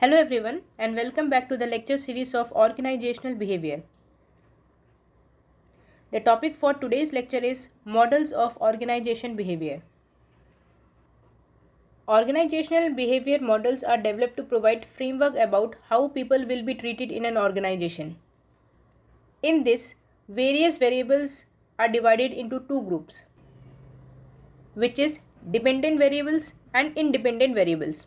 Hello everyone and welcome back to the lecture series of organizational behavior. The topic for today's lecture is models of organization behavior. Organizational behavior models are developed to provide framework about how people will be treated in an organization. In this, various variables are divided into two groups, which is dependent variables and independent variables.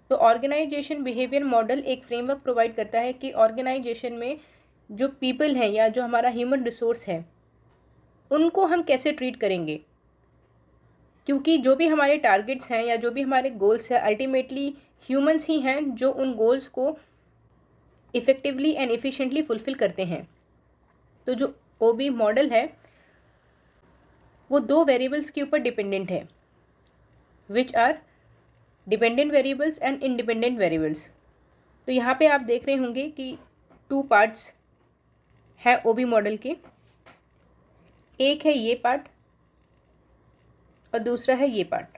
तो organisation behaviour model एक framework provide करता है कि organisation में जो people हैं या जो हमारा ह्यूमन रिसोर्स है उनको हम कैसे ट्रीट करेंगे, क्योंकि जो भी हमारे टारगेट्स हैं या जो भी हमारे गोल्स हैं अल्टीमेटली ह्यूमंस ही हैं जो उन गोल्स को इफ़ेक्टिवली एंड एफिशिएंटली फुलफ़िल करते हैं। तो जो ओबी मॉडल है वो दो वेरिएबल्स के ऊपर डिपेंडेंट है, which are dependent variables and independent variables. तो यहाँ पे आप देख रहे होंगे कि टू पार्ट्स हैं ओबी मॉडल के, एक है ये पार्ट और दूसरा है ये पार्ट।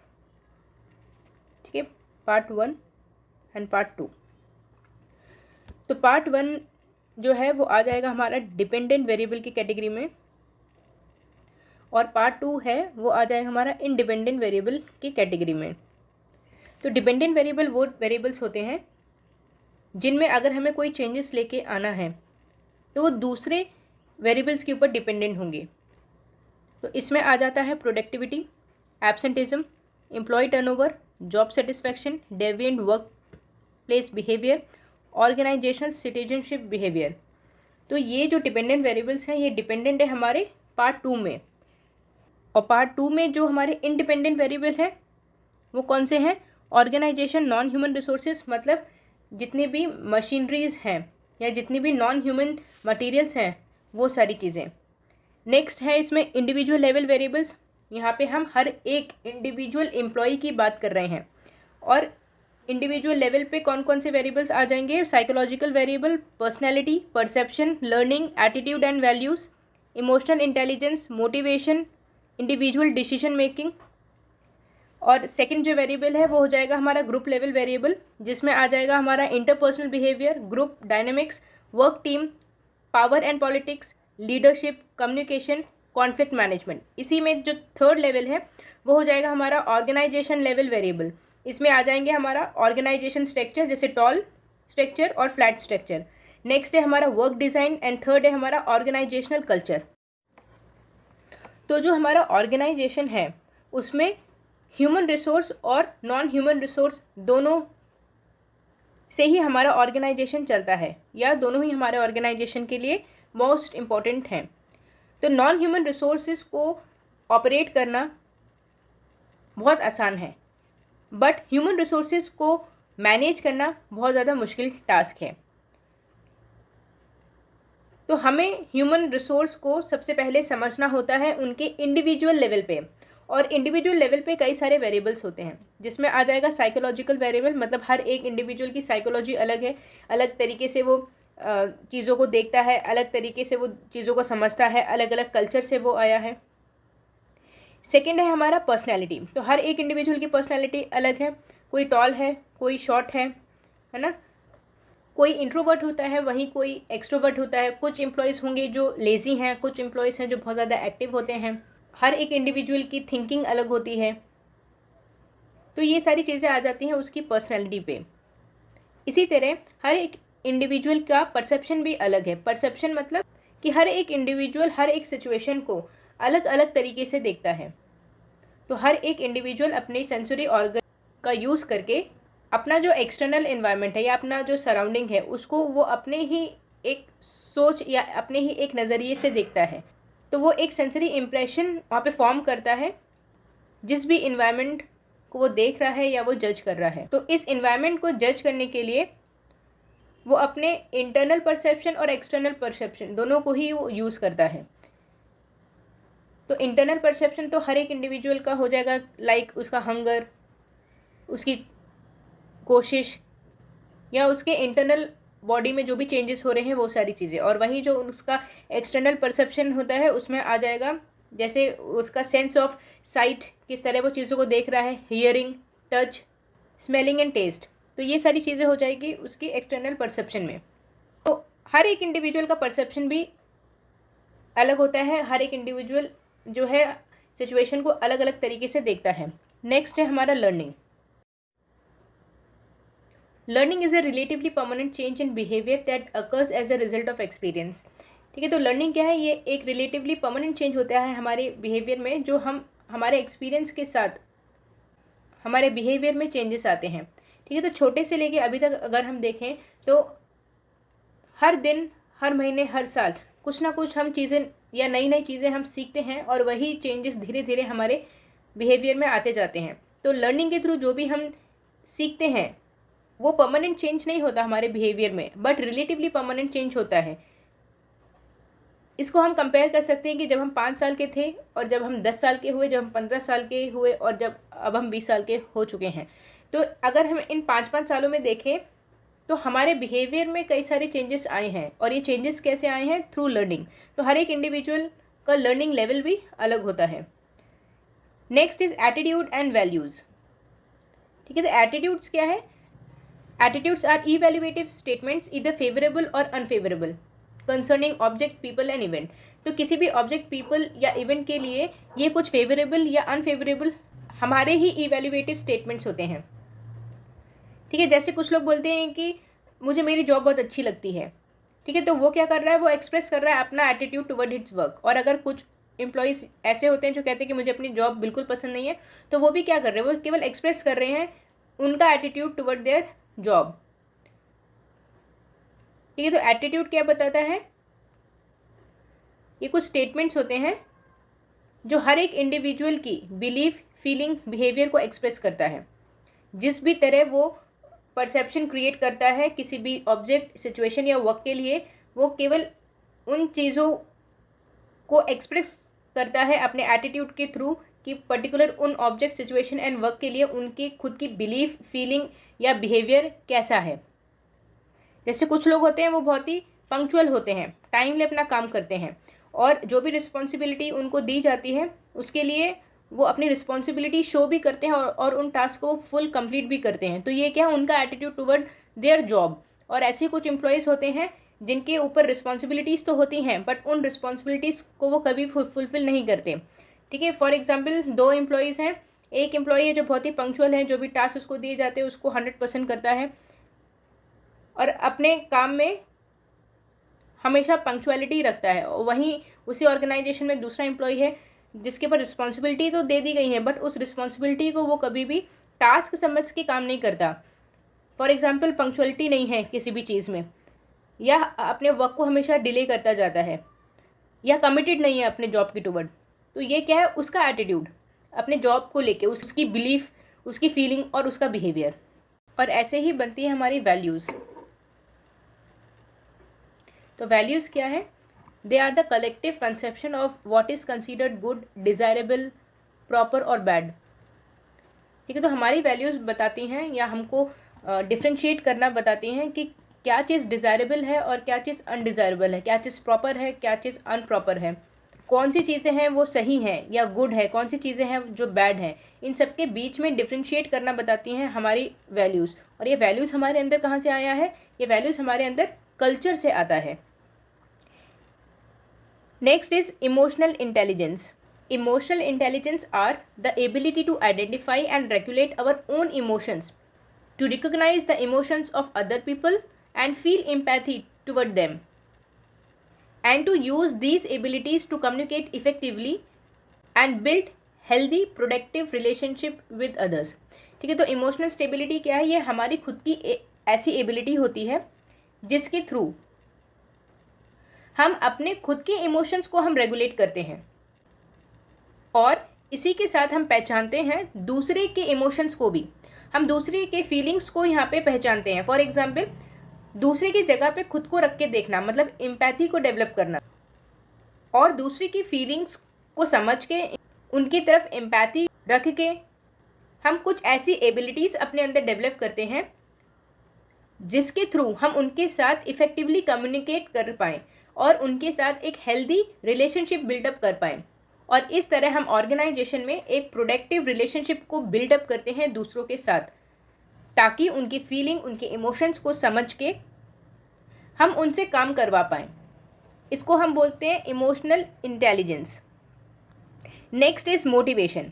ठीक है, पार्ट 1 एंड पार्ट 2। तो पार्ट 1 जो है वो आ जाएगा हमारा डिपेंडेंट वेरिएबल की कैटेगरी में और पार्ट 2 है वो आ जाएगा हमारा इंडिपेंडेंट वेरिएबल की कैटेगरी में। तो डिपेंडेंट वेरिएबल वो वेरिएबल्स होते हैं जिनमें अगर हमें कोई चेंजेस लेके आना है तो वो दूसरे वेरिएबल्स के ऊपर डिपेंडेंट होंगे। तो इसमें आ जाता है productivity, absenteeism, employee turnover, job satisfaction, deviant work place behaviour, organisational citizenship behaviour. तो ये जो डिपेंडेंट वेरिएबल्स हैं ये डिपेंडेंट है हमारे पार्ट 2 में। और पार्ट 2 में जो हमारे इंडिपेंडेंट वेरिएबल हैं वो कौन से हैं? ऑर्गेनाइजेशन नॉन ह्यूमन रिसोर्सेज, मतलब जितनी भी मशीनरीज हैं या जितनी भी नॉन ह्यूमन मटेरियल्स हैं वो सारी चीज़ें। नेक्स्ट है इसमें इंडिविजुअल लेवल वेरिएबल्स। यहाँ पे हम हर एक इंडिविजुअल एम्प्लॉय की बात कर रहे हैं और इंडिविजुअल लेवल पे कौन कौन से वेरिएबल्स आ जाएंगे? Psychological variable, personality, perception, learning, attitude and values, emotional intelligence, motivation, individual decision making. और सेकंड जो वेरिएबल है वो हो जाएगा हमारा ग्रुप लेवल वेरिएबल, जिसमें आ जाएगा हमारा interpersonal behaviour, group dynamics, work team, power and politics, leadership, communication, conflict management. इसी में जो थर्ड लेवल है वो हो जाएगा हमारा ऑर्गेनाइजेशन लेवल वेरिएबल। इसमें आ जाएंगे हमारा ऑर्गेनाइजेशन स्ट्रक्चर, जैसे टॉल स्ट्रक्चर और फ्लैट स्ट्रक्चर। नेक्स्ट है हमारा वर्क डिज़ाइन एंड थर्ड है हमारा ऑर्गेनाइजेशनल कल्चर। तो जो हमारा ऑर्गेनाइजेशन है उसमें ह्यूमन रिसोर्स और नॉन ह्यूमन रिसोर्स दोनों से ही हमारा ऑर्गेनाइजेशन चलता है या दोनों ही हमारे ऑर्गेनाइजेशन के लिए मोस्ट इम्पॉर्टेंट हैं। तो नॉन ह्यूमन रिसोर्सेज को ऑपरेट करना बहुत आसान है, बट ह्यूमन रिसोर्सेज को मैनेज करना बहुत ज़्यादा मुश्किल टास्क है। तो हमें ह्यूमन रिसोर्स को सबसे पहले समझना होता है उनके इंडिविजुअल लेवल पे, और इंडिविजुअल लेवल पे कई सारे वेरिएबल्स होते हैं जिसमें आ जाएगा साइकोलॉजिकल वेरिएबल, मतलब हर एक इंडिविजुअल की साइकोलॉजी अलग है, अलग तरीके से वो चीज़ों को देखता है, अलग तरीके से वो चीज़ों को समझता है, अलग अलग कल्चर से वो आया है। सेकेंड है हमारा पर्सनैलिटी। तो हर एक इंडिविजुअल की पर्सनैलिटी अलग है, कोई टॉल है, कोई शॉर्ट है ना, कोई इंट्रोवर्ट होता है, वहीं कोई एक्सट्रोवर्ट होता है। कुछ एम्प्लॉयज़ होंगे जो लेज़ी हैं, कुछ एम्प्लॉयज़ हैं जो बहुत ज़्यादा एक्टिव होते हैं। हर एक इंडिविजुअल की थिंकिंग अलग होती है। तो ये सारी चीज़ें आ जाती हैं उसकी पर्सनैलिटी पे। इसी तरह हर एक इंडिविजुअल का परसेप्शन भी अलग है। परसेप्शन मतलब कि हर एक इंडिविजुअल हर एक सिचुएशन को अलग अलग तरीके से देखता है। तो हर एक इंडिविजुअल अपने सेंसरी ऑर्गन का यूज़ करके अपना जो एक्सटर्नल एनवायरनमेंट है या अपना जो सराउंडिंग है उसको वो अपने ही एक सोच या अपने ही एक नज़रिए से देखता है। तो वो एक सेंसरी इम्प्रेशन वहाँ पे फॉर्म करता है जिस भी इन्वायरमेंट को वो देख रहा है या वो जज कर रहा है। तो इस इन्वायरमेंट को जज करने के लिए वो अपने इंटरनल परसेप्शन और एक्सटर्नल परसेप्शन दोनों को ही वो यूज़ करता है। तो इंटरनल परसेप्शन तो हर एक इंडिविजुअल का हो जाएगा, लाइक उसका हंगर, उसकी कोशिश या उसके इंटरनल बॉडी में जो भी चेंजेस हो रहे हैं वो सारी चीज़ें। और वहीं जो उसका एक्सटर्नल परसेप्शन होता है उसमें आ जाएगा जैसे उसका सेंस ऑफ साइट, किस तरह वो चीज़ों को देख रहा है, hearing, touch, smelling and taste. तो ये सारी चीज़ें हो जाएगी उसकी एक्सटर्नल परसेप्शन में। तो हर एक इंडिविजुअल का परसेप्शन भी अलग होता है, हर एक इंडिविजुअल जो है सिचुएशन को अलग अलग तरीके से देखता है। नेक्स्ट है हमारा learning. Learning is a relatively permanent change in behaviour that occurs as a result of experience. ठीक है, तो लर्निंग क्या है, ये एक रिलेटिवली परमानेंट चेंज होता है हमारे बिहेवियर में, जो हम हमारे एक्सपीरियंस के साथ हमारे बिहेवियर में चेंजेस आते हैं। ठीक है, तो छोटे से लेके अभी तक अगर हम देखें तो हर दिन, हर महीने, हर साल कुछ ना कुछ हम चीज़ें या नई नई चीज़ें हम सीखते हैं और वही चेंजेस धीरे धीरे हमारे बिहेवियर में आते जाते हैं। तो लर्निंग के थ्रू जो भी हम सीखते हैं वो परमानेंट चेंज नहीं होता हमारे बिहेवियर में, बट रिलेटिवली परमानेंट चेंज होता है। इसको हम कंपेयर कर सकते हैं कि जब हम 5 साल के थे और जब हम 10 साल के हुए, जब हम 15 साल के हुए और जब अब हम 20 साल के हो चुके हैं। तो अगर हम इन 5-5 सालों में देखें तो हमारे बिहेवियर में कई सारे चेंजेस आए हैं, और ये चेंजेस कैसे आए हैं, थ्रू लर्निंग। तो हर एक इंडिविजुअल का लर्निंग लेवल भी अलग होता है। Next is attitude and values. ठीक है, तो एटीट्यूड्स क्या है, एटीट्यूड्स आर इवैल्यूएटिव स्टेटमेंट्स इधर फेवरेबल और unfavourable concerning object, people and event. तो किसी भी ऑब्जेक्ट, पीपल या इवेंट के लिए ये कुछ फेवरेबल या अनफेवरेबल हमारे ही इवैल्यूएटिव स्टेटमेंट्स होते हैं। ठीक है, जैसे कुछ लोग बोलते हैं कि मुझे मेरी जॉब बहुत अच्छी लगती है। ठीक है, तो वो क्या कर रहा है, वो एक्सप्रेस कर रहा है अपना एटीट्यूड टुवर्ड हिट्स वर्क। और अगर कुछ एम्प्लॉयज़ ऐसे होते हैं जो कहते हैं कि मुझे अपनी जॉब बिल्कुल पसंद नहीं है, तो वो भी क्या कर रहे हैं, वो केवल एक्सप्रेस कर रहे हैं उनका एटीट्यूड टुवर्ड देयर जॉब। ठीक है, तो एटीट्यूड क्या बताता है, ये कुछ स्टेटमेंट्स होते हैं जो हर एक इंडिविजुअल की बिलीफ, फीलिंग, बिहेवियर को एक्सप्रेस करता है। जिस भी तरह वो परसेप्शन क्रिएट करता है किसी भी ऑब्जेक्ट, सिचुएशन या वर्क के लिए, वो केवल उन चीज़ों को एक्सप्रेस करता है अपने एटीट्यूड के थ्रू कि पर्टिकुलर उन ऑब्जेक्ट, सिचुएशन एंड वर्क के लिए उनकी खुद की बिलीफ, फीलिंग या बिहेवियर कैसा है। जैसे कुछ लोग होते हैं वो बहुत ही पंक्चुअल होते हैं, टाइमली अपना काम करते हैं, और जो भी रिस्पॉन्सिबिलिटी उनको दी जाती है उसके लिए वो अपनी रिस्पॉन्सिबिलिटी शो भी करते हैं और उन टास्क को फुल कंप्लीट भी करते हैं। तो ये क्या है, उनका एटीट्यूड टुवर्ड देयर जॉब। और ऐसे कुछ एम्प्लॉयज़ होते हैं जिनके ऊपर रिस्पॉन्सिबिलिटीज़ तो होती हैं बट उन रिस्पॉन्सिबिलिटीज़ को वो कभी फुलफिल नहीं करते। ठीक है, फॉर एग्जाम्पल 2 एम्प्लॉयज़ हैं, एक एम्प्लॉय है जो बहुत ही पंक्चुअल है, जो भी टास्क उसको दिए जाते हैं उसको 100% करता है और अपने काम में हमेशा पंक्चुअलिटी रखता है। और वहीं उसी ऑर्गेनाइजेशन में दूसरा एम्प्लॉय है जिसके ऊपर रिस्पॉन्सिबिलिटी तो दे दी गई है बट उस रिस्पॉन्सिबिलिटी को वो कभी भी टास्क समझ के काम नहीं करता। फॉर एग्जाम्पल पंक्चुअलिटी नहीं है किसी भी चीज़ में, या अपने वर्क को हमेशा डिले करता जाता है, या कमिटेड नहीं है अपने जॉब के टुवर्ड। तो ये क्या है, उसका एटीट्यूड अपने जॉब को लेके, उसकी बिलीफ, उसकी फीलिंग और उसका बिहेवियर। और ऐसे ही बनती है हमारी वैल्यूज़। तो वैल्यूज़ क्या है, they are the collective conception of what is considered good, desirable, proper और बैड। ठीक है, तो हमारी वैल्यूज़ बताती हैं या हमको डिफ्रेंशिएट करना बताती हैं कि क्या चीज़ डिज़ायरेबल है और क्या चीज़ अनडिज़ायरेबल है, क्या चीज़ प्रॉपर है, क्या चीज़ अनप्रॉपर है, कौन सी चीज़ें हैं वो सही हैं या गुड है, कौन सी चीज़ें हैं जो बैड हैं। इन सब के बीच में डिफ्रेंशिएट करना बताती हैं हमारी वैल्यूज़। और ये वैल्यूज़ हमारे अंदर कहाँ से आया है, ये वैल्यूज़ हमारे अंदर कल्चर से आता है। Next is emotional intelligence. Emotional intelligence are the ability to identify and regulate our own emotions, to recognize the emotions of other people and feel empathy toward them, and to use these abilities to communicate effectively and build healthy, productive relationship with others. ठीक है, तो emotional stability क्या है, ये हमारी खुद की ऐसी एबिलिटी होती है जिसके थ्रू हम अपने खुद के इमोशंस को हम रेगुलेट करते हैं और इसी के साथ हम पहचानते हैं दूसरे के इमोशंस को भी, हम दूसरे के फीलिंग्स को यहाँ पे पहचानते हैं। फॉर एग्जांपल दूसरे की जगह पे खुद को रख के देखना, मतलब एम्पैथी को डेवलप करना और दूसरे की फीलिंग्स को समझ के उनकी तरफ एम्पैथी रख के हम कुछ ऐसी एबिलिटीज़ अपने अंदर डेवलप करते हैं जिसके थ्रू हम उनके साथ इफ़ेक्टिवली कम्युनिकेट कर पाएँ और उनके साथ एक हेल्दी रिलेशनशिप बिल्डअप कर पाएँ। और इस तरह हम ऑर्गेनाइजेशन में एक प्रोडक्टिव रिलेशनशिप को बिल्डअप करते हैं दूसरों के साथ। ताकि उनकी फीलिंग, उनके इमोशंस को समझ के हम उनसे काम करवा पाएँ। इसको हम बोलते हैं emotional intelligence. Next is motivation.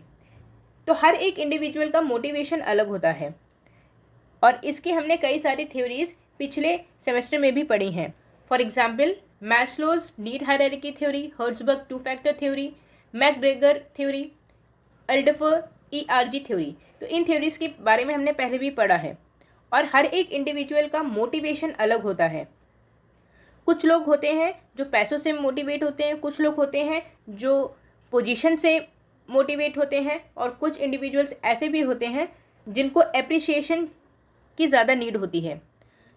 तो हर एक इंडिविजुअल का मोटिवेशन अलग होता है और इसकी हमने कई सारी थ्योरीज पिछले सेमेस्टर में भी पढ़ी हैं। For example Maslow's need hierarchy theory, Herzberg 2 factor theory, McGregor theory, Alderfer ERG theory. तो इन थ्योरीज के बारे में हमने पहले भी पढ़ा है और हर एक इंडिविजुअल का मोटिवेशन अलग होता है। कुछ लोग होते हैं जो पैसों से मोटिवेट होते हैं, कुछ लोग होते हैं जो पोजीशन से मोटिवेट होते हैं और कुछ इंडिविजुअल्स ऐसे भी होते हैं जिनको एप्रिसिएशन की ज़्यादा नीड होती है।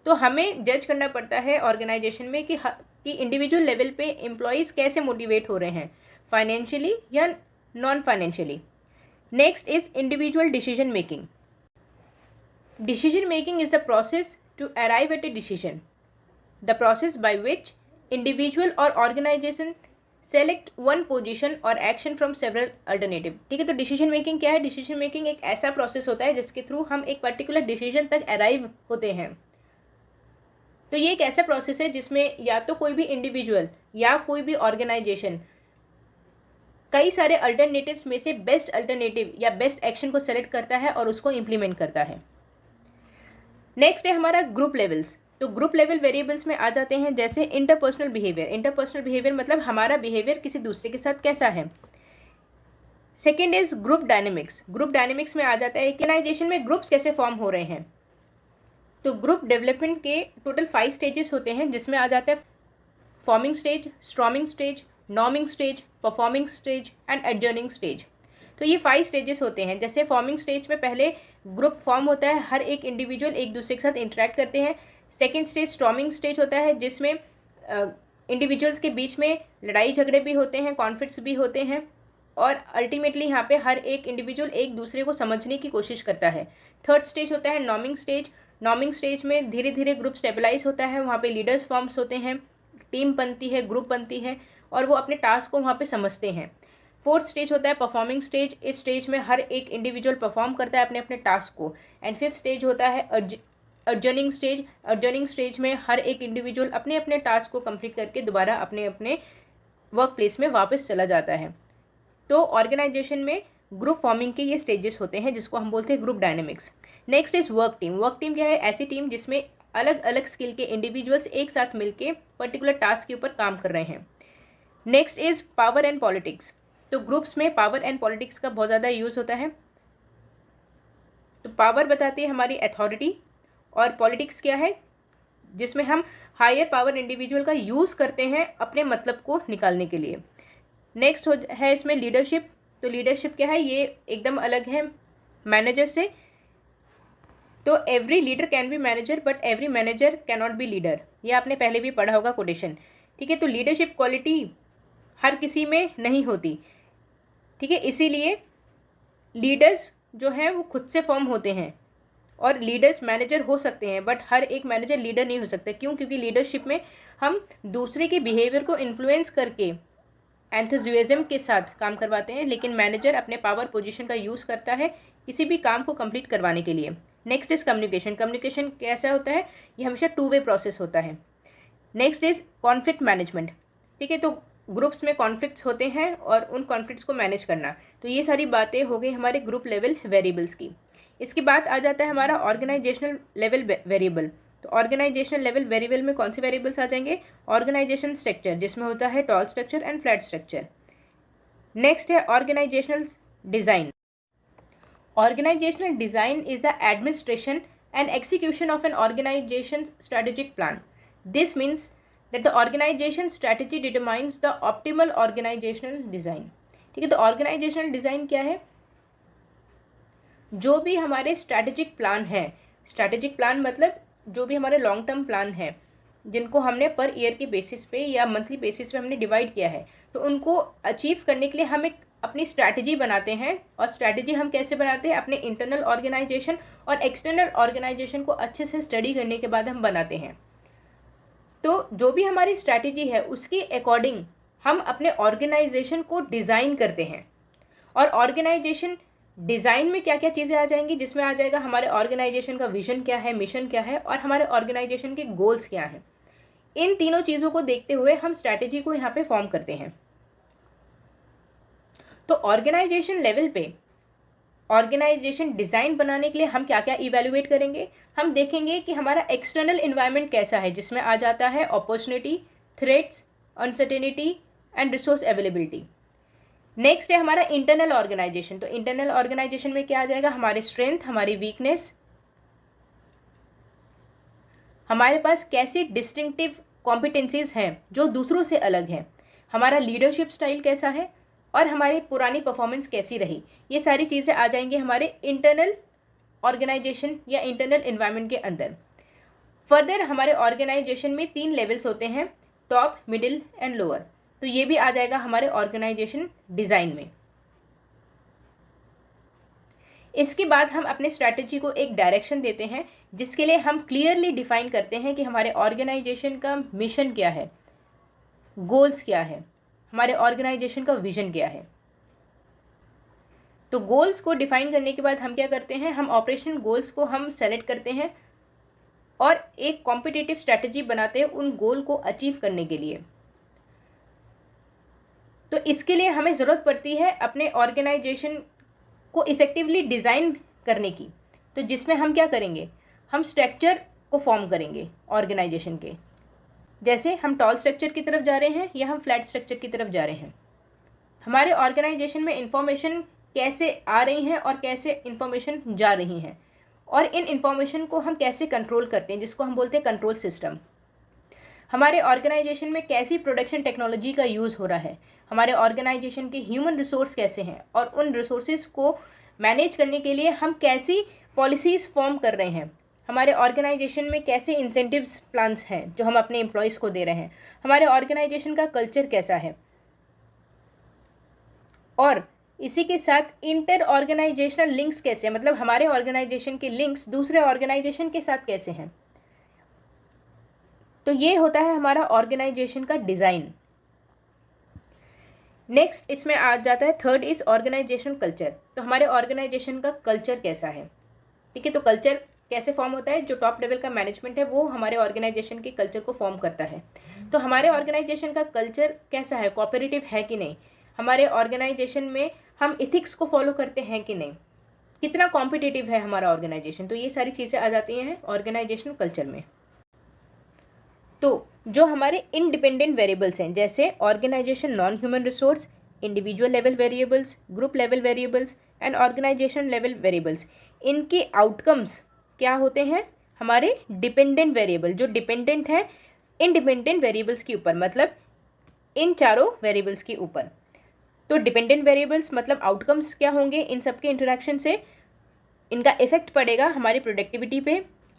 तो हमें जज करना पड़ता है ऑर्गेनाइजेशन में कि इंडिविजुअल लेवल पे एम्प्लॉयज़ कैसे मोटिवेट हो रहे हैं, फाइनेंशियली या non financially. Next is individual decision making. Decision making is the process to arrive at a decision, the process by which individual or organization select one position or action from several alternative। ठीक है, तो decision making क्या है? Decision making एक ऐसा process होता है जिसके थ्रू हम एक पर्टिकुलर डिसीजन तक अराइव होते हैं। तो ये एक ऐसा प्रोसेस है जिसमें या तो कोई भी इंडिविजुअल या कोई भी ऑर्गेनाइजेशन कई सारे अल्टरनेटिव्स में से बेस्ट अल्टरनेटिव या बेस्ट एक्शन को सेलेक्ट करता है और उसको इम्प्लीमेंट करता है। नेक्स्ट है हमारा ग्रुप लेवल्स। तो ग्रुप लेवल वेरिएबल्स में आ जाते हैं जैसे इंटरपर्सनल बिहेवियर। इंटरपर्सनल बिहेवियर मतलब हमारा बिहेवियर किसी दूसरे के साथ कैसा है। Second is group dynamics. Group dynamics में आ जाता है कि ऑर्गेनाइजेशन में ग्रुप्स कैसे फॉर्म हो रहे हैं। तो ग्रुप डेवलपमेंट के टोटल 5 स्टेजेस होते हैं जिसमें आ जाता है forming stage, storming stage, norming stage, performing stage and एडजर्निंग stage. तो ये 5 स्टेजेस होते हैं। जैसे फॉर्मिंग स्टेज में पहले ग्रुप फॉर्म होता है, हर एक इंडिविजुअल एक दूसरे के साथ इंटरेक्ट करते हैं। सेकेंड स्टेज स्टॉर्मिंग स्टेज होता है जिसमें इंडिविजुअल्स के बीच में लड़ाई झगड़े भी होते हैं, कॉन्फ्लिक्ट्स भी होते हैं और अल्टीमेटली यहाँ पे हर एक इंडिविजुअल एक दूसरे को समझने की कोशिश करता है। थर्ड स्टेज होता है नॉर्मिंग स्टेज। नॉर्मिंग स्टेज में धीरे धीरे ग्रुप स्टेबलाइज होता है, वहाँ पे लीडर्स फॉर्म्स होते हैं, टीम बनती है, ग्रुप बनती है और वो अपने टास्क को वहाँ पे समझते हैं। फोर्थ स्टेज होता है परफॉर्मिंग स्टेज। इस स्टेज में हर एक इंडिविजुअल परफॉर्म करता है अपने अपने टास्क को। एंड फिफ्थ स्टेज होता है अर्जर्निंग स्टेज। अर्जर्निंग स्टेज में हर एक इंडिविजुअल अपने अपने टास्क को कंप्लीट करके दोबारा अपने अपने वर्क प्लेस में वापस चला जाता है। तो ऑर्गेनाइजेशन में ग्रुप फॉर्मिंग के ये स्टेजेस होते हैं जिसको हम बोलते हैं group dynamics. Next is work team. Work team क्या है? ऐसी टीम जिसमें अलग अलग स्किल के इंडिविजुअल्स एक साथ मिलके पर्टिकुलर टास्क के ऊपर काम कर रहे हैं। Next is power and politics. तो ग्रुप्स में पावर एंड पॉलिटिक्स का बहुत ज़्यादा यूज़ होता है। तो पावर बताती है हमारी अथॉरिटी और पॉलिटिक्स क्या है? जिसमें हम हायर पावर इंडिविजुअल का यूज़ करते हैं अपने मतलब को निकालने के लिए। नेक्स्ट है इसमें लीडरशिप। तो लीडरशिप क्या है? ये एकदम अलग है मैनेजर से। तो every leader can be manager but every manager can not be leader. ये आपने पहले भी पढ़ा होगा कोटेशन। ठीक है, तो लीडरशिप क्वालिटी हर किसी में नहीं होती। ठीक है, इसीलिए लीडर्स जो हैं वो खुद से फॉर्म होते हैं और लीडर्स मैनेजर हो सकते हैं बट हर एक मैनेजर लीडर नहीं हो सकता। क्यों? क्योंकि लीडरशिप में हम दूसरे के बिहेवियर को इन्फ्लुएंस करके एंथुजियाज्म के साथ काम करवाते हैं, लेकिन मैनेजर अपने पावर पोजीशन का यूज़ करता है किसी भी काम को कंप्लीट करवाने के लिए। Next is communication. कम्युनिकेशन कैसा होता है? ये हमेशा 2 वे प्रोसेस होता है। Next is conflict management. ठीक है, तो ग्रुप्स में कॉन्फ्लिक्ट्स होते हैं और उन कॉन्फ्लिक्ट्स को मैनेज करना। तो ये सारी बातें हो गई हमारे ग्रुप लेवल वेरिएबल्स की। इसके बाद आ जाता है हमारा ऑर्गेनाइजेशनल लेवल वेरिएबल। तो ऑर्गेनाइजेशनल लेवल वेरिएबल में कौन से वेरिएबल्स आ जाएंगे? ऑर्गेनाइजेशन स्ट्रक्चर, जिसमें होता है tall structure and flat structure. Next है organisational design. Organisational design is the administration and execution of an organisation strategic plan. This means that the organization strategy determines the optimal organizational design। ठीक है, तो organizational design क्या है? जो भी हमारे strategic plan है, स्ट्रैटेजिक प्लान मतलब जो भी हमारे लॉन्ग टर्म प्लान है जिनको हमने पर ईयर के बेसिस पे या मंथली बेसिस पे हमने डिवाइड किया है, तो उनको अचीव करने के लिए हम एक अपनी स्ट्रैटेजी बनाते हैं। और स्ट्रैटेजी हम कैसे बनाते हैं? अपने इंटरनल ऑर्गेनाइजेशन और एक्सटर्नल ऑर्गेनाइजेशन को अच्छे से स्टडी करने के बाद हम बनाते हैं। तो जो भी हमारी स्ट्रैटेजी है उसके अकॉर्डिंग हम अपने ऑर्गेनाइजेशन को डिज़ाइन करते हैं और ऑर्गेनाइजेशन डिज़ाइन में क्या क्या चीज़ें आ जाएंगी, जिसमें आ जाएगा हमारे ऑर्गेनाइजेशन का विजन क्या है, मिशन क्या है और हमारे ऑर्गेनाइजेशन के गोल्स क्या हैं। इन तीनों चीज़ों को देखते हुए हम स्ट्रैटेजी को यहाँ पे फॉर्म करते हैं। तो ऑर्गेनाइजेशन लेवल पे ऑर्गेनाइजेशन डिज़ाइन बनाने के लिए हम क्या क्या इवेल्युएट करेंगे, हम देखेंगे कि हमारा एक्सटर्नल इन्वायरमेंट कैसा है, जिसमें आ जाता है opportunity, threats, uncertainty and resource availability. Next है हमारा इंटरनल ऑर्गेनाइजेशन। तो इंटरनल ऑर्गेनाइजेशन में क्या आ जाएगा, हमारी स्ट्रेंथ, हमारी वीकनेस, हमारे पास कैसी डिस्टिंक्टिव कॉम्पिटेंसीज हैं जो दूसरों से अलग हैं, हमारा लीडरशिप स्टाइल कैसा है और हमारी पुरानी परफॉर्मेंस कैसी रही। ये सारी चीज़ें आ जाएंगी हमारे इंटरनल ऑर्गेनाइजेशन या इंटरनल एनवायरनमेंट के अंदर। फर्दर हमारे ऑर्गेनाइजेशन में 3 लेवल्स होते हैं, टॉप, मिडिल एंड लोअर। तो ये भी आ जाएगा हमारे ऑर्गेनाइजेशन डिज़ाइन में। इसके बाद हम अपने स्ट्रैटेजी को एक डायरेक्शन देते हैं, जिसके लिए हम क्लियरली डिफाइन करते हैं कि हमारे ऑर्गेनाइजेशन का मिशन क्या है, गोल्स क्या है, हमारे ऑर्गेनाइजेशन का विजन क्या है। तो गोल्स को डिफाइन करने के बाद हम क्या करते हैं, हम ऑपरेशनल गोल्स को हम सेलेक्ट करते हैं और एक कॉम्पिटिटिव स्ट्रैटेजी बनाते हैं उन गोल को अचीव करने के लिए। तो इसके लिए हमें ज़रूरत पड़ती है अपने ऑर्गेनाइजेशन को इफ़ेक्टिवली डिज़ाइन करने की। तो जिसमें हम क्या करेंगे, हम स्ट्रक्चर को फॉर्म करेंगे ऑर्गेनाइजेशन के, जैसे हम टॉल स्ट्रक्चर की तरफ जा रहे हैं या हम फ्लैट स्ट्रक्चर की तरफ जा रहे हैं। हमारे ऑर्गेनाइजेशन में इंफॉर्मेशन कैसे आ रही हैं और कैसे इंफॉर्मेशन जा रही हैं, और इन इंफॉर्मेशन को हम कैसे कंट्रोल करते हैं, जिसको हम बोलते हैं कंट्रोल सिस्टम। हमारे ऑर्गेनाइजेशन में कैसी प्रोडक्शन टेक्नोलॉजी का यूज़ हो रहा है, हमारे ऑर्गेनाइजेशन के ह्यूमन रिसोर्स कैसे हैं और उन रिसोर्सेज को मैनेज करने के लिए हम कैसी पॉलिसीज़ फॉर्म कर रहे हैं, हमारे ऑर्गेनाइजेशन में कैसे इंसेंटिव्स प्लान्स हैं जो हम अपने एम्प्लॉयज़ को दे रहे हैं, हमारे ऑर्गेनाइजेशन का कल्चर कैसा है, और इसी के साथ इंटर ऑर्गेनाइजेशनल लिंक्स कैसे हैं, मतलब हमारे ऑर्गेनाइजेशन के लिंक्स दूसरे ऑर्गेनाइजेशन के साथ कैसे हैं। तो ये होता है हमारा ऑर्गेनाइजेशन का डिज़ाइन। नेक्स्ट इसमें आ जाता है, थर्ड इज ऑर्गेनाइजेशन कल्चर। तो हमारे ऑर्गेनाइजेशन का कल्चर कैसा है, ठीक है। तो कल्चर कैसे फॉर्म होता है, जो टॉप लेवल का मैनेजमेंट है वो हमारे ऑर्गेनाइजेशन के कल्चर को फॉर्म करता है। तो हमारे ऑर्गेनाइजेशन का कल्चर कैसा है, कोऑपरेटिव है कि नहीं, हमारे ऑर्गेनाइजेशन में हम इथिक्स को फॉलो करते हैं कि नहीं, कितना कॉम्पिटिटिव है हमारा ऑर्गेनाइजेशन। तो ये सारी चीज़ें आ जाती हैं ऑर्गेनाइजेशन कल्चर में। तो जो हमारे इंडिपेंडेंट वेरिएबल्स हैं, जैसे organisation non human resource, individual level variables, group level variables and organisation level variables, इनके आउटकम्स क्या होते हैं, हमारे डिपेंडेंट वेरिएबल, जो डिपेंडेंट है इंडिपेंडेंट वेरिएबल्स के ऊपर, मतलब इन चारों वेरिएबल्स के ऊपर। तो डिपेंडेंट वेरिएबल्स मतलब आउटकम्स क्या होंगे, इन सबके इंटरेक्शन से इनका इफेक्ट पड़ेगा हमारी प्रोडक्टिविटी पे,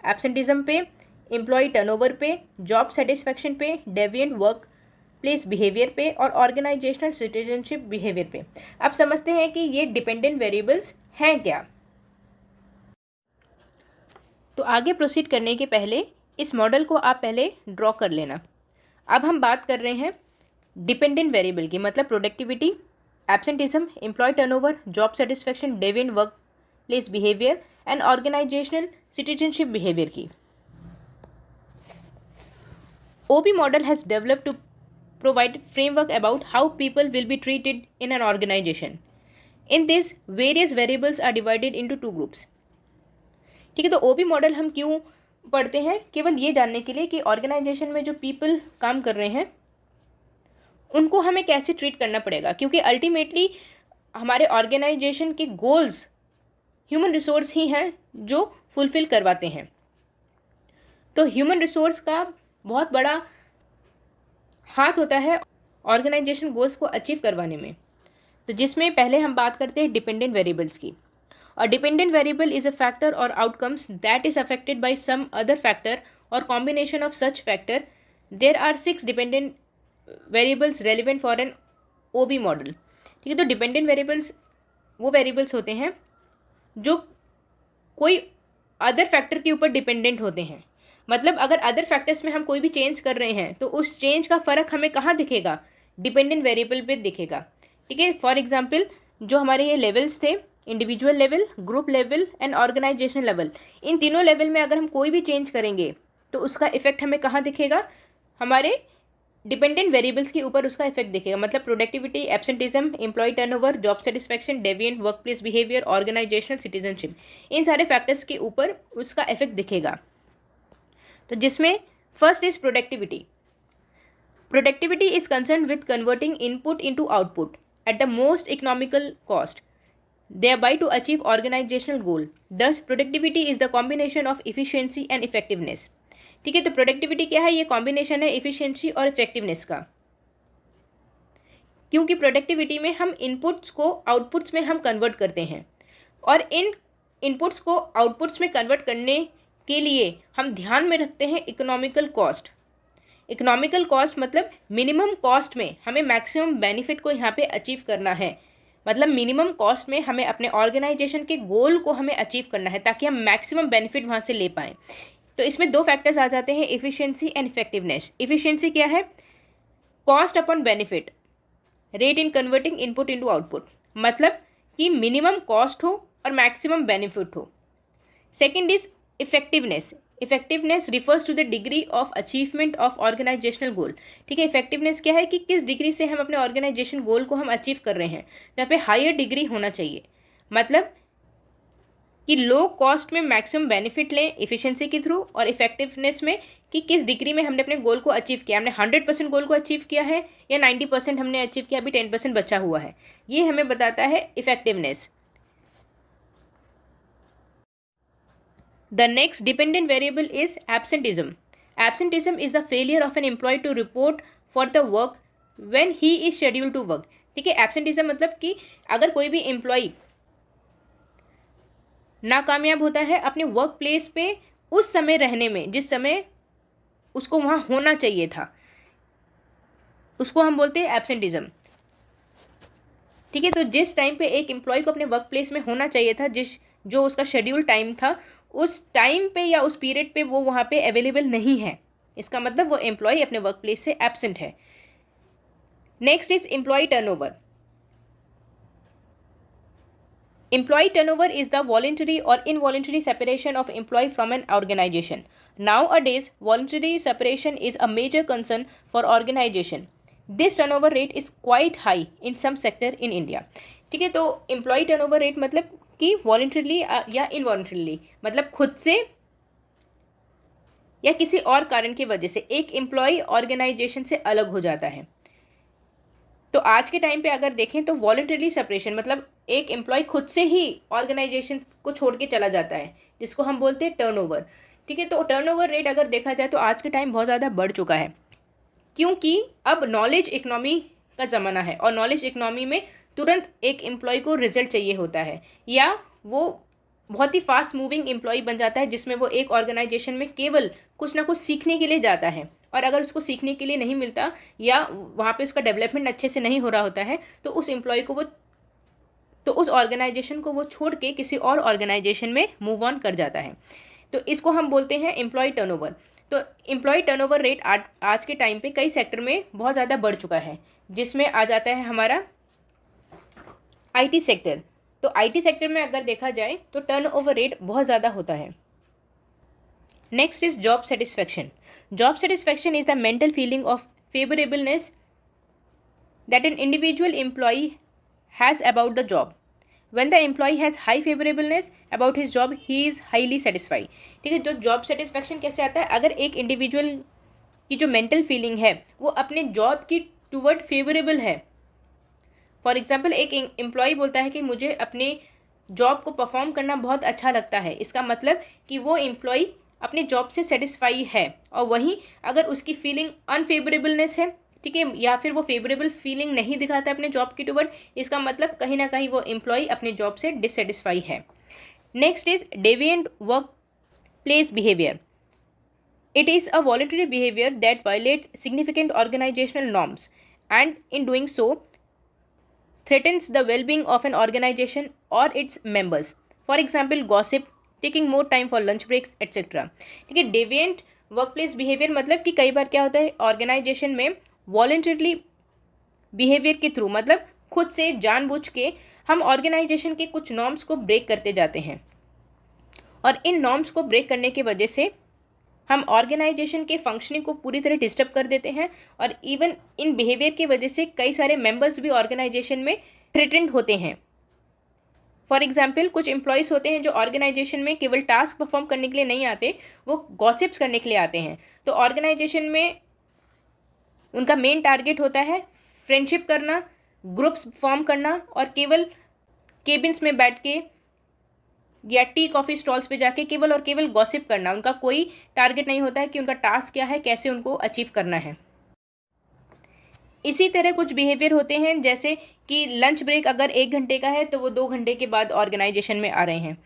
एब्सेंटिज्म पे, एम्प्लॉय टर्नओवर पे, जॉब सेटिस्फैक्शन पे, डेविएंट वर्क प्लेस बिहेवियर पे और ऑर्गेनाइजेशनल सिटीजनशिप बिहेवियर पे। अब समझते हैं कि ये डिपेंडेंट वेरिएबल्स हैं क्या। तो आगे प्रोसीड करने के पहले इस मॉडल को आप पहले ड्रॉ कर लेना। अब हम बात कर रहे हैं डिपेंडेंट वेरिएबल की, मतलब productivity, absenteeism, employee turnover, job satisfaction, deviant work place behaviour and organisational citizenship behaviour की। OB model has developed to provide framework about how people will be treated in an organization. In this, various variables are divided into 2 groups. ठीक है, तो OB model हम क्यों पढ़ते हैं, केवल ये जानने के लिए कि ऑर्गेनाइजेशन में जो पीपल काम कर रहे हैं उनको हमें कैसे ट्रीट करना पड़ेगा, क्योंकि अल्टीमेटली हमारे ऑर्गेनाइजेशन के गोल्स ह्यूमन रिसोर्स ही हैं जो फुलफिल करवाते हैं। तो ह्यूमन रिसोर्स का बहुत बड़ा हाथ होता है ऑर्गेनाइजेशन गोल्स को अचीव करवाने में। तो जिसमें पहले हम बात करते हैं डिपेंडेंट वेरिएबल्स की। और dependent variable is a factor or outcomes that is affected by some other factor or combination of such factor. There are 6 dependent variables relevant for an OB model. ठीक है, तो डिपेंडेंट वेरिएबल्स वो variables होते हैं जो कोई other factor के ऊपर डिपेंडेंट होते हैं। मतलब अगर अदर फैक्टर्स में हम कोई भी चेंज कर रहे हैं तो उस चेंज का फ़र्क हमें कहाँ दिखेगा, डिपेंडेंट वेरिएबल पे दिखेगा। ठीक है, फॉर एग्जांपल जो हमारे ये लेवल्स थे individual level, group level and organisational level. इन तीनों लेवल में अगर हम कोई भी चेंज करेंगे तो उसका इफेक्ट हमें कहाँ दिखेगा? हमारे डिपेंडेंट वेरिएबल्स के ऊपर उसका इफेक्ट दिखेगा। मतलब productivity, absenteeism, employee turnover, job satisfaction, deviant workplace behaviour, organisational citizenship, इन सारे फैक्टर्स के ऊपर उसका इफेक्ट दिखेगा। तो जिसमें first is productivity. Productivity is concerned with converting input into output at the most economical cost, thereby to achieve organizational goal. Thus, productivity is the combination of efficiency and effectiveness. ठीक है, तो productivity क्या है? ये combination है efficiency और effectiveness का। क्योंकि प्रोडक्टिविटी में हम इनपुट्स को आउटपुट्स में हम कन्वर्ट करते हैं, और इन इनपुट्स को आउटपुट्स में कन्वर्ट करने के लिए हम ध्यान में रखते हैं इकोनॉमिकल कॉस्ट। इकोनॉमिकल कॉस्ट मतलब मिनिमम कॉस्ट में हमें मैक्सिमम बेनिफिट को यहाँ पे अचीव करना है। मतलब मिनिमम कॉस्ट में हमें अपने ऑर्गेनाइजेशन के गोल को हमें अचीव करना है ताकि हम मैक्सिमम बेनिफिट वहाँ से ले पाएँ। तो इसमें दो फैक्टर्स आ जाते हैं, इफिशिएंसी एंड इफेक्टिवनेस। इफिशिएंसी क्या है? Cost upon benefit rate in converting input into output. मतलब कि मिनिमम कॉस्ट हो और मैक्सिमम बेनिफिट हो। Second is effectiveness. Effectiveness refers to the degree of achievement of organisational goal. ठीक है, इफेक्टिवनेस क्या है कि किस डिग्री से हम अपने ऑर्गेनाइजेशन गोल को हम अचीव कर रहे हैं। यहाँ पे हायर डिग्री होना चाहिए, मतलब कि लो कॉस्ट में मैक्सिमम बेनिफिट लें इफिशिएंसी के थ्रू, और इफेक्टिवनेस में कि किस डिग्री में हमने अपने गोल को अचीव किया। हमने 100% गोल को अचीव किया है या 90% हमने अचीव किया, अभी 10% बचा हुआ है। ये हमें बताता है effectiveness. The next dependent variable is absenteeism. Absenteeism is the failure of an employee to report for the work when he is scheduled to work. ठीक है, absenteeism मतलब कि अगर कोई भी एम्प्लॉय नाकामयाब होता है अपने वर्क प्लेस पे उस समय रहने में जिस समय उसको वहाँ होना चाहिए था, उसको हम बोलते हैं एब्सेंटिज्म। ठीक है, तो जिस टाइम पे एक एम्प्लॉय को अपने वर्क प्लेस में होना चाहिए था, जो उसका शेड्यूल टाइम था, उस टाइम पे या उस पीरियड पे वो वहाँ पे अवेलेबल नहीं है, इसका मतलब वो एम्प्लॉय अपने वर्क प्लेस से एब्सेंट है। Next is employee turnover. Employee turnover is the voluntary or involuntary separation of employee from an organization. Nowadays, voluntary separation is a major concern for organization. This turnover rate is quite high in some sector in India. ठीक है, तो employee turnover rate मतलब कि voluntarily या involuntarily, मतलब खुद से या किसी और कारण की वजह से एक एम्प्लॉय ऑर्गेनाइजेशन से अलग हो जाता है। तो आज के टाइम पे अगर देखें तो वॉलंटरी सेपरेशन मतलब एक एम्प्लॉय खुद से ही ऑर्गेनाइजेशन को छोड़ के चला जाता है, जिसको हम बोलते हैं टर्नओवर। ठीक है, तो टर्नओवर रेट अगर देखा जाए तो आज के टाइम बहुत ज़्यादा बढ़ चुका है, क्योंकि अब नॉलेज इकोनॉमी का ज़माना है, और नॉलेज इकोनॉमी में तुरंत एक एम्प्लॉय को रिजल्ट चाहिए होता है, या वो बहुत ही फास्ट मूविंग एम्प्लॉय बन जाता है जिसमें वो एक ऑर्गेनाइजेशन में केवल कुछ ना कुछ सीखने के लिए जाता है, और अगर उसको सीखने के लिए नहीं मिलता या वहाँ पे उसका डेवलपमेंट अच्छे से नहीं हो रहा होता है तो उस एम्प्लॉय को उस ऑर्गेनाइजेशन को वो छोड़ के किसी और ऑर्गेनाइजेशन में मूव ऑन कर जाता है। तो इसको हम बोलते हैं एम्प्लॉय टर्नओवर। तो एम्प्लॉय टर्नओवर रेट आज के टाइम पे कई सेक्टर में बहुत ज़्यादा बढ़ चुका है, जिसमें आ जाता है हमारा IT सेक्टर। तो IT सेक्टर में अगर देखा जाए तो टर्नओवर रेट बहुत ज़्यादा होता है। Next is job satisfaction. Job satisfaction is the mental feeling of favorableness that an individual employee has about the job. When the employee has high favorableness about his job, he is highly satisfied. ठीक है, जो job satisfaction कैसे आता है? अगर एक individual की जो मेंटल फीलिंग है वो अपने जॉब की टूवर्ड फेवरेबल है। फॉर एग्जाम्पल, एक एम्प्लॉय बोलता है कि मुझे अपने जॉब को परफॉर्म करना बहुत अच्छा लगता है, इसका मतलब कि वो एम्प्लॉय अपने जॉब से सेटिस्फाई है। और वहीं अगर उसकी फीलिंग अनफेवरेबलनेस है, ठीक है, या फिर वो फेवरेबल फीलिंग नहीं दिखाता अपने जॉब की टूवर्ड, इसका मतलब कहीं ना कहीं वो एम्प्लॉय अपने जॉब से डिससेटिस्फाई है। Next is deviant work place behaviour. It is a voluntary behaviour that violates significant organisational norms and in doing so threatens the well-being of an organization or its members. For example, gossip, taking more time for lunch breaks, etc. ठीक है, deviant workplace behaviour मतलब कि कई बार क्या होता है organisation में voluntarily behaviour के थ्रू, मतलब खुद से जानबूझ के हम ऑर्गेनाइजेशन के कुछ नॉर्म्स को ब्रेक करते जाते हैं और इन नॉर्म्स को ब्रेक करने की वजह से हम ऑर्गेनाइजेशन के फंक्शनिंग को पूरी तरह डिस्टर्ब कर देते हैं और इवन इन बिहेवियर की वजह से कई सारे मेंबर्स भी ऑर्गेनाइजेशन में थ्रेटेंड होते हैं। फॉर एग्जाम्पल, कुछ एम्प्लॉयज़ होते हैं जो ऑर्गेनाइजेशन में केवल टास्क परफॉर्म करने के लिए नहीं आते, वो गॉसिप्स करने के लिए आते हैं। तो ऑर्गेनाइजेशन में उनका मेन टारगेट होता है फ्रेंडशिप करना, ग्रुप्स फॉर्म करना और केवल केबिन्स में बैठ के या टी कॉफ़ी स्टॉल्स पे जाके केवल और केवल गॉसिप करना। उनका कोई टारगेट नहीं होता है कि उनका टास्क क्या है, कैसे उनको अचीव करना है। इसी तरह कुछ बिहेवियर होते हैं, जैसे कि लंच ब्रेक अगर 1 घंटे का है तो वो 2 घंटे के बाद ऑर्गेनाइजेशन में आ रहे हैं।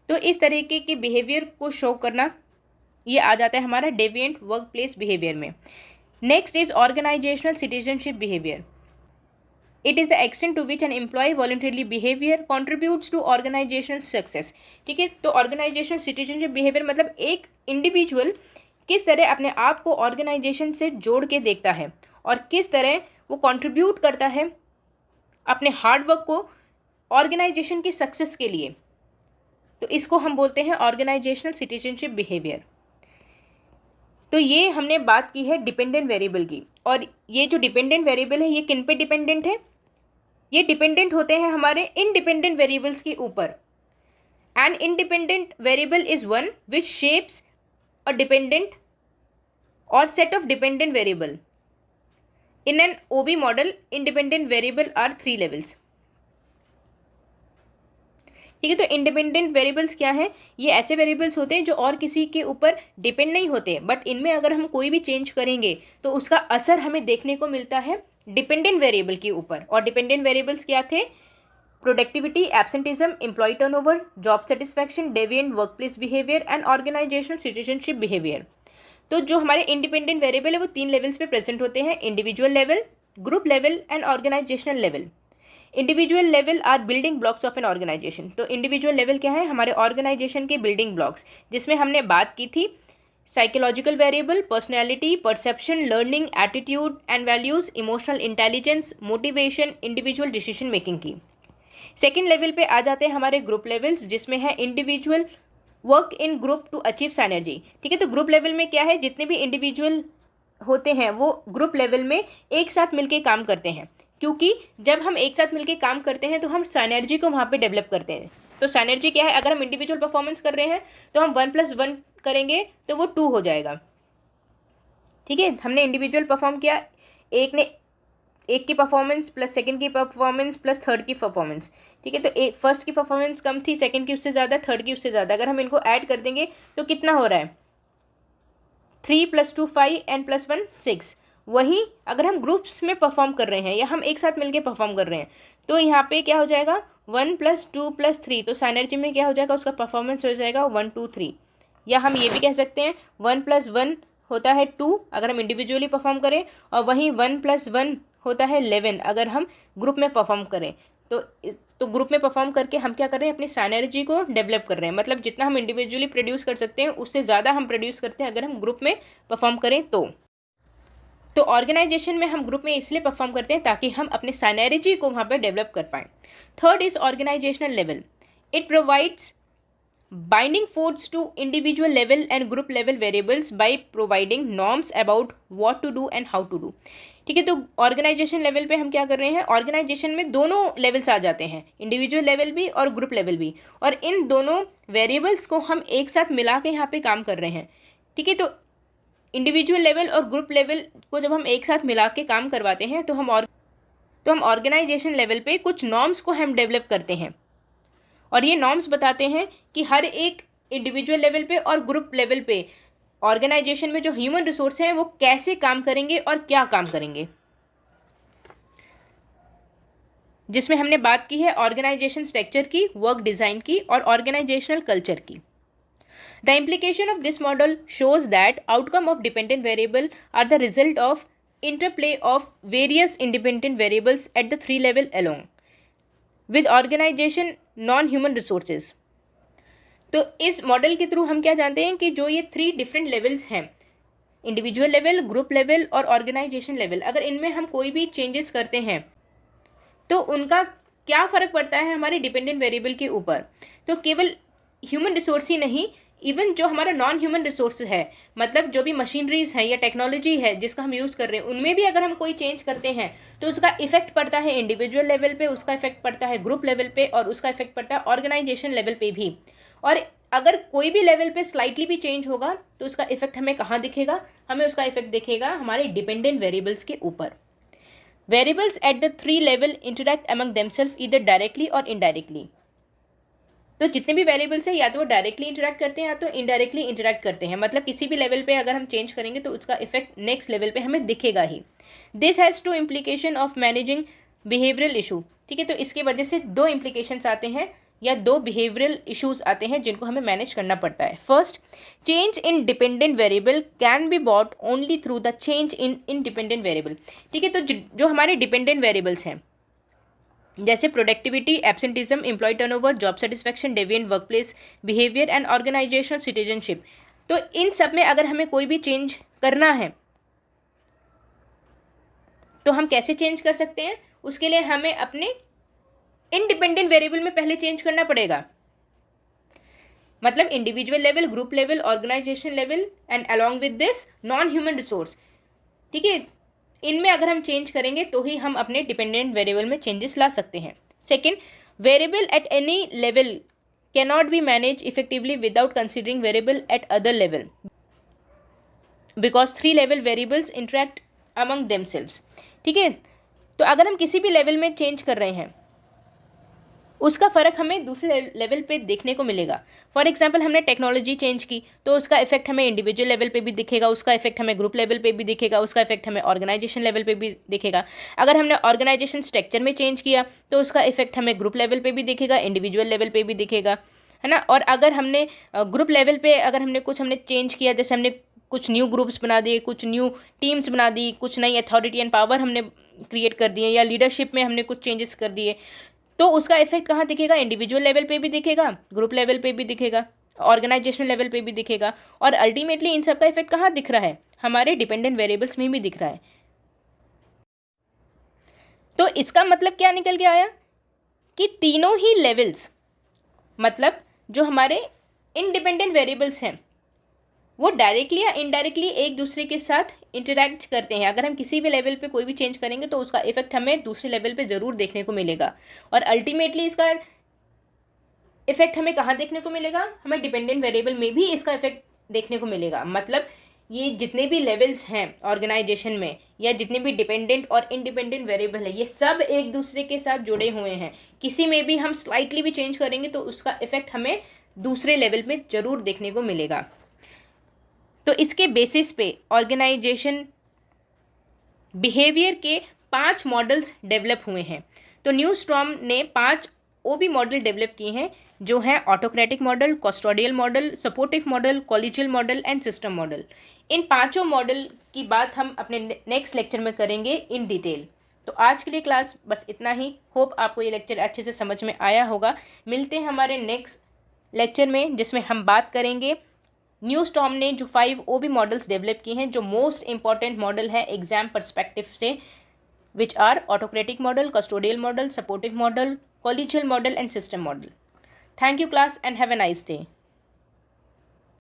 तो इस तरीके के बिहेवियर को शो करना ये आ जाता है हमारा डेविएंट वर्क प्लेस बिहेवियर में। Next is organisational citizenship behaviour. It is the extent to which an employee voluntarily behaviour contributes to organisational success. ठीक है, तो ऑर्गेनाइजेशनल सिटीजनशिप बिहेवियर मतलब एक इंडिविजुअल किस तरह अपने आप को ऑर्गेनाइजेशन से जोड़ के देखता है और किस तरह वो कंट्रीब्यूट करता है अपने हार्ड वर्क को ऑर्गेनाइजेशन की सक्सेस के लिए। तो इसको हम बोलते हैं ऑर्गेनाइजेशनल सिटीजनशिप बिहेवियर। तो ये हमने बात की है डिपेंडेंट वेरिएबल की, और ये जो डिपेंडेंट वेरिएबल है ये किन पे डिपेंडेंट है? ये डिपेंडेंट होते हैं हमारे इंडिपेंडेंट वेरिएबल्स के ऊपर। An independent variable is one which shapes a dependent or set of dependent variable. In an OB model, independent variable are 3 levels. ठीक है, तो इंडिपेंडेंट वेरिएबल्स क्या हैं? ये ऐसे वेरिएबल्स होते हैं जो और किसी के ऊपर डिपेंड नहीं होते, बट इनमें अगर हम कोई भी चेंज करेंगे तो उसका असर हमें देखने को मिलता है डिपेंडेंट वेरिएबल के ऊपर। और डिपेंडेंट वेरिएबल्स क्या थे? Productivity, absenteeism, employee turnover, job satisfaction, deviant workplace behaviour and organisational citizenship behaviour. तो जो हमारे इंडिपेंडेंट वेरिएबल है वो 3 लेवल्स पे प्रेजेंट होते हैं: individual level, group level and organisational level. Individual level are building blocks of an organisation. तो individual level क्या है? हमारे ऑर्गेनाइजेशन के बिल्डिंग ब्लॉक्स, जिसमें हमने बात की थी psychological variable, personality, perception, learning, attitude and values, emotional intelligence, motivation, individual decision making की। सेकेंड लेवल पे आ जाते हैं हमारे ग्रुप लेवल्स, जिसमें है individual work in group to achieve synergy. ठीक है, तो ग्रुप लेवल में क्या है? जितने भी इंडिविजुअल होते हैं वो ग्रुप लेवल में एक साथ मिलके काम करते हैं, क्योंकि जब हम एक साथ मिलके काम करते हैं तो हम साइनर्जी को वहाँ पे डेवलप करते हैं। तो साइनर्जी क्या है? अगर हम इंडिविजुअल परफॉर्मेंस कर रहे हैं तो हम 1+1 करेंगे तो वो 2 हो जाएगा। ठीक है, हमने इंडिविजुअल परफॉर्म किया, एक की परफॉर्मेंस प्लस सेकंड की परफॉर्मेंस प्लस थर्ड की परफॉर्मेंस। ठीक है, तो एक फर्स्ट की परफॉर्मेंस कम थी, सेकंड की उससे ज़्यादा, थर्ड की उससे ज़्यादा। अगर हम इनको ऐड कर देंगे तो कितना हो रहा है? 3 + 2 5 एंड +1 6। वहीं अगर हम ग्रुप्स में परफॉर्म कर रहे हैं या हम एक साथ मिलकर परफॉर्म कर रहे हैं तो यहाँ पे क्या हो जाएगा? 1 + 2 + 3। तो साइनर्जी में क्या हो जाएगा? उसका परफॉर्मेंस हो जाएगा 1 2 3। या हम ये भी कह सकते हैं 1 + 1 होता है 2 अगर हम इंडिविजुअली परफॉर्म करें, और वहीं 1 + 1 होता है 11 अगर हम ग्रुप में परफॉर्म करें। तो ग्रुप में परफॉर्म करके हम क्या कर रहे हैं? अपनी साइनर्जी को डेवलप कर रहे हैं। मतलब जितना हम इंडिविजुअली प्रोड्यूस कर सकते हैं उससे ज़्यादा हम प्रोड्यूस करते हैं अगर हम ग्रुप में परफॉर्म करें तो ऑर्गेनाइजेशन में हम ग्रुप में इसलिए परफॉर्म करते हैं ताकि हम अपने साइनर्जी को वहाँ पर डेवलप कर पाएँ। Third is organisational level. It provides binding force to individual level and group level variables by providing norms about what to do and how to do। ठीक है, तो ऑर्गेनाइजेशन लेवल पे हम क्या कर रहे हैं? ऑर्गेनाइजेशन में दोनों लेवल्स आ जाते हैं, इंडिविजुअल लेवल भी और ग्रुप लेवल भी, और इन दोनों वेरिएबल्स को हम एक साथ मिला के यहाँ पे काम कर रहे हैं। ठीक है, तो इंडिविजुअल लेवल और ग्रुप लेवल को जब हम एक साथ मिला के काम करवाते हैं तो हम ऑर्गेनाइजेशन लेवल पे कुछ नॉर्म्स को हम डेवलप करते हैं, और ये नॉर्म्स बताते हैं कि हर एक इंडिविजुअल लेवल पे और ग्रुप लेवल पे ऑर्गेनाइजेशन में जो ह्यूमन रिसोर्स हैं वो कैसे काम करेंगे और क्या काम करेंगे। जिसमें हमने बात की है ऑर्गेनाइजेशन स्ट्रक्चर की, वर्क डिज़ाइन की और ऑर्गेनाइजेशनल कल्चर की। The implication of this model shows that outcome of dependent variable are the result of interplay of various independent variables at the 3 level along with organisation non human resources. तो इस model के through हम क्या जानते हैं कि जो ये 3 डिफरेंट लेवल्स हैं, इंडिविजुअल लेवल, ग्रुप लेवल और ऑर्गेनाइजेशन लेवल, अगर इनमें हम कोई भी चेंजेस करते हैं तो उनका क्या फ़र्क पड़ता है हमारे डिपेंडेंट वेरिएबल के ऊपर? तो केवल ह्यूमन रिसोर्स ही नहीं, इवन जो हमारा नॉन ह्यूमन रिसोर्स है, मतलब जो भी मशीनरीज है या टेक्नोलॉजी है जिसका हम यूज़ कर रहे हैं, उनमें भी अगर हम कोई चेंज करते हैं तो उसका इफेक्ट पड़ता है इंडिविजुअल लेवल पे, उसका इफेक्ट पड़ता है ग्रुप लेवल पे, और उसका इफेक्ट पड़ता है ऑर्गेनाइजेशन लेवल पे भी। और अगर कोई भी लेवल पे स्लाइटली भी चेंज होगा तो उसका इफेक्ट हमें कहाँ दिखेगा? हमें उसका इफेक्ट दिखेगा हमारे डिपेंडेंट वेरिएबल्स के ऊपर। Variables at the 3 level interact among themselves either directly और इनडायरेक्टली। तो जितने भी वेरिएबल्स हैं या तो वो डायरेक्टली इंटरेक्ट करते हैं या तो इनडायरेक्टली इंटरेक्ट करते हैं, मतलब किसी भी लेवल पे अगर हम चेंज करेंगे तो उसका इफेक्ट नेक्स्ट लेवल पे हमें दिखेगा ही। This has two implication of managing behavioural issue. ठीक है, तो इसकी वजह से दो इम्प्लीकेशंस आते हैं या दो बिहेवियरल इश्यूज आते हैं जिनको हमें मैनेज करना पड़ता है। First, change in dependent variable can be brought only through the change in independent variable. ठीक है, तो जो हमारे डिपेंडेंट वेरिएबल्स हैं जैसे productivity, absenteeism, employee turnover, job satisfaction, deviant workplace behaviour and organisational citizenship, तो इन सब में अगर हमें कोई भी चेंज करना है तो हम कैसे चेंज कर सकते हैं? उसके लिए हमें अपने इंडिपेंडेंट वेरिएबल में पहले चेंज करना पड़ेगा, मतलब individual level, group level, organisation level and along with this non human resource. ठीक है, इनमें अगर हम चेंज करेंगे तो ही हम अपने डिपेंडेंट वेरिएबल में चेंजेस ला सकते हैं। Second, variable at any level cannot be manage effectively without considering variable eight other level because 3 level variables interact among themselves. ठीक है, तो अगर हम किसी भी लेवल में चेंज कर रहे हैं उसका फ़र्क हमें दूसरे लेवल पे देखने को मिलेगा। फॉर एग्जांपल, हमने टेक्नोलॉजी चेंज की तो उसका इफेक्ट हमें इंडिविजुअल लेवल पे भी दिखेगा, उसका इफेक्ट हमें ग्रुप लेवल पे भी दिखेगा, उसका इफेक्ट हमें ऑर्गेनाइजेशन लेवल पे भी दिखेगा। अगर हमने ऑर्गेनाइजेशन स्ट्रक्चर में चेंज किया तो उसका इफेक्ट हमें ग्रुप लेवल पे भी दिखेगा, इंडिविजुअल लेवल पे भी दिखेगा, है ना। और अगर हमने ग्रुप लेवल पे अगर हमने चेंज किया, जैसे हमने कुछ न्यू ग्रुप्स बना दिए, कुछ न्यू टीम्स बना दी, कुछ नई अथॉरिटी एंड पावर हमने क्रिएट कर दिए, या लीडरशिप में हमने कुछ चेंजेस कर दिए, तो उसका इफेक्ट कहाँ दिखेगा? इंडिविजुअल लेवल पे भी दिखेगा, ग्रुप लेवल पे भी दिखेगा, ऑर्गेनाइजेशनल लेवल पे भी दिखेगा, और अल्टीमेटली इन सब का इफेक्ट कहाँ दिख रहा है? हमारे डिपेंडेंट वेरिएबल्स में भी दिख रहा है। तो इसका मतलब क्या निकल के आया कि तीनों ही लेवल्स, मतलब जो हमारे इंडिपेंडेंट वेरिएबल्स हैं वो डायरेक्टली या इनडायरेक्टली एक दूसरे के साथ इंटरैक्ट करते हैं। अगर हम किसी भी लेवल पे कोई भी चेंज करेंगे तो उसका इफेक्ट हमें दूसरे लेवल पे ज़रूर देखने को मिलेगा, और अल्टीमेटली इसका इफेक्ट हमें कहाँ देखने को मिलेगा? हमें डिपेंडेंट वेरिएबल में भी इसका इफेक्ट देखने को मिलेगा। मतलब ये जितने भी लेवल्स हैं ऑर्गेनाइजेशन में, या जितने भी डिपेंडेंट और इंडिपेंडेंट वेरिएबल है, ये सब एक दूसरे के साथ जुड़े हुए हैं। किसी में भी हम स्लाइटली भी चेंज करेंगे तो उसका इफेक्ट हमें दूसरे लेवल में ज़रूर देखने को मिलेगा। तो इसके बेसिस पे ऑर्गेनाइजेशन बिहेवियर के 5 मॉडल्स डेवलप हुए हैं। तो न्यू स्टॉर्म ने 5 ओबी मॉडल डेवलप किए हैं, जो हैं autocratic model, custodial model, supportive model, collegial model and system model. इन पांचों मॉडल की बात हम अपने नेक्स्ट लेक्चर में करेंगे इन डिटेल। तो आज के लिए क्लास बस इतना ही। होप आपको ये लेक्चर अच्छे से समझ में आया होगा। मिलते हैं हमारे नेक्स्ट लेक्चर में, जिसमें हम बात करेंगे न्यू स्टॉर्म ने जो 5 ओबी मॉडल्स डेवलप किए हैं, जो मोस्ट इंपॉर्टेंट मॉडल है एग्जाम पर्सपेक्टिव से, which are autocratic model, custodial model, supportive model, collegial model and system model. Thank you class and have a nice day.